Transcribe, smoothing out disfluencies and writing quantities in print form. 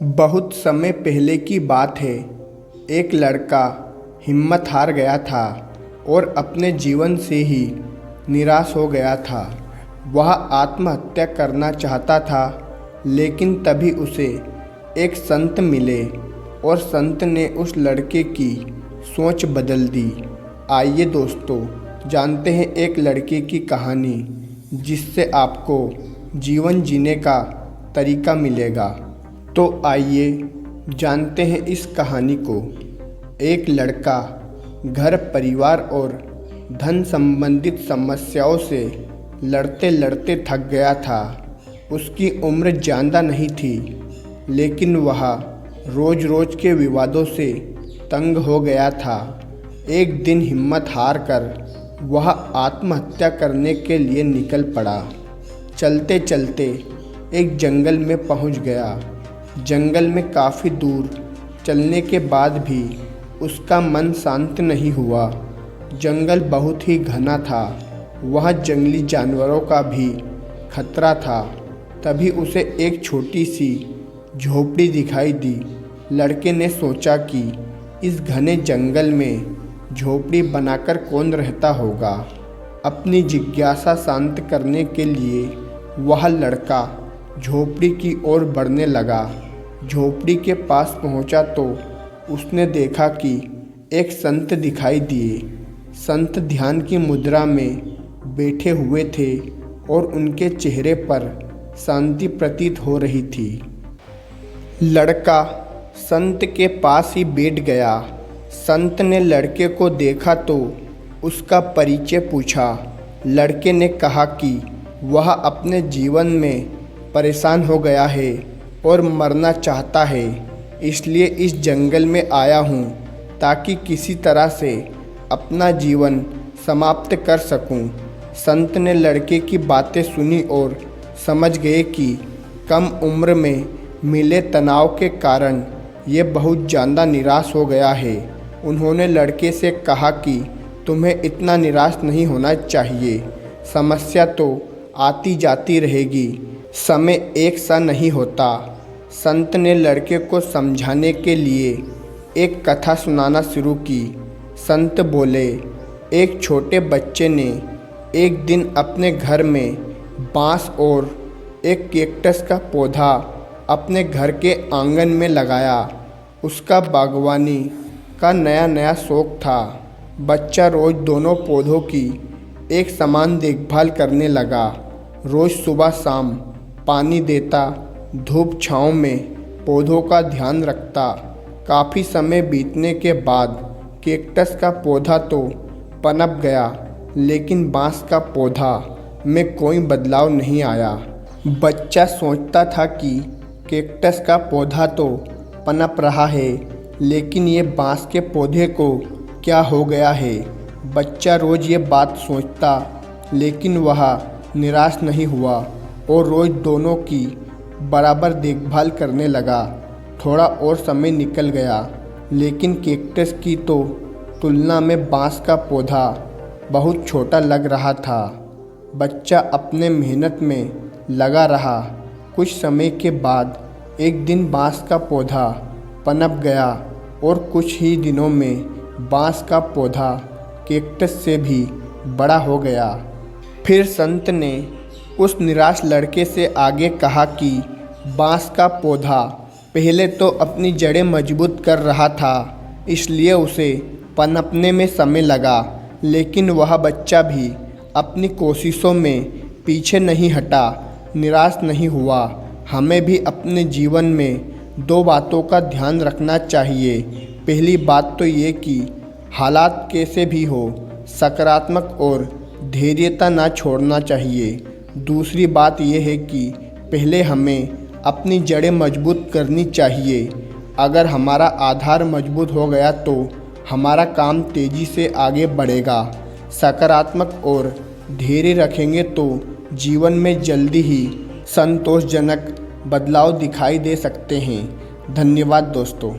बहुत समय पहले की बात है। एक लड़का हिम्मत हार गया था और अपने जीवन से ही निराश हो गया था। वह आत्महत्या करना चाहता था, लेकिन तभी उसे एक संत मिले और संत ने उस लड़के की सोच बदल दी। आइए दोस्तों, जानते हैं एक लड़के की कहानी, जिससे आपको जीवन जीने का तरीका मिलेगा। तो आइए जानते हैं इस कहानी को। एक लड़का घर, परिवार और धन संबंधित समस्याओं से लड़ते लड़ते थक गया था। उसकी उम्र ज़्यादा नहीं थी, लेकिन वह रोज़ रोज़ के विवादों से तंग हो गया था। एक दिन हिम्मत हार कर वह आत्महत्या करने के लिए निकल पड़ा। चलते चलते एक जंगल में पहुंच गया। जंगल में काफ़ी दूर चलने के बाद भी उसका मन शांत नहीं हुआ। जंगल बहुत ही घना था, वहाँ जंगली जानवरों का भी खतरा था। तभी उसे एक छोटी सी झोपड़ी दिखाई दी। लड़के ने सोचा कि इस घने जंगल में झोपड़ी बनाकर कौन रहता होगा। अपनी जिज्ञासा शांत करने के लिए वह लड़का झोपड़ी की ओर बढ़ने लगा। झोपड़ी के पास पहुंचा तो उसने देखा कि एक संत दिखाई दिए। संत ध्यान की मुद्रा में बैठे हुए थे और उनके चेहरे पर शांति प्रतीत हो रही थी। लड़का संत के पास ही बैठ गया। संत ने लड़के को देखा तो उसका परिचय पूछा। लड़के ने कहा कि वह अपने जीवन में परेशान हो गया है और मरना चाहता है, इसलिए इस जंगल में आया हूँ ताकि किसी तरह से अपना जीवन समाप्त कर सकूँ। संत ने लड़के की बातें सुनी और समझ गए कि कम उम्र में मिले तनाव के कारण ये बहुत ज़्यादा निराश हो गया है। उन्होंने लड़के से कहा कि तुम्हें इतना निराश नहीं होना चाहिए। समस्या तो आती जाती रहेगी, समय एक सा नहीं होता। संत ने लड़के को समझाने के लिए एक कथा सुनाना शुरू की। संत बोले, एक छोटे बच्चे ने एक दिन अपने घर में बांस और एक कैक्टस का पौधा अपने घर के आंगन में लगाया। उसका बागवानी का नया नया शौक था। बच्चा रोज़ दोनों पौधों की एक समान देखभाल करने लगा। रोज़ सुबह शाम पानी देता, धूप छाँव में पौधों का ध्यान रखता। काफ़ी समय बीतने के बाद कैक्टस का पौधा तो पनप गया, लेकिन बांस का पौधा में कोई बदलाव नहीं आया। बच्चा सोचता था कि कैक्टस का पौधा तो पनप रहा है, लेकिन ये बांस के पौधे को क्या हो गया है। बच्चा रोज़ ये बात सोचता, लेकिन वह निराश नहीं हुआ और रोज़ दोनों की बराबर देखभाल करने लगा। थोड़ा और समय निकल गया, लेकिन कैक्टस की तो तुलना में बांस का पौधा बहुत छोटा लग रहा था। बच्चा अपने मेहनत में लगा रहा। कुछ समय के बाद एक दिन बांस का पौधा पनप गया और कुछ ही दिनों में बांस का पौधा कैक्टस से भी बड़ा हो गया। फिर संत ने उस निराश लड़के से आगे कहा कि बांस का पौधा पहले तो अपनी जड़ें मजबूत कर रहा था, इसलिए उसे पनपने में समय लगा, लेकिन वह बच्चा भी अपनी कोशिशों में पीछे नहीं हटा, निराश नहीं हुआ। हमें भी अपने जीवन में दो बातों का ध्यान रखना चाहिए। पहली बात तो ये कि हालात कैसे भी हो, सकारात्मक और धैर्यता ना छोड़ना चाहिए। दूसरी बात यह है कि पहले हमें अपनी जड़ें मजबूत करनी चाहिए। अगर हमारा आधार मजबूत हो गया तो हमारा काम तेज़ी से आगे बढ़ेगा। सकारात्मक और धैर्य रखेंगे तो जीवन में जल्दी ही संतोषजनक बदलाव दिखाई दे सकते हैं। धन्यवाद दोस्तों।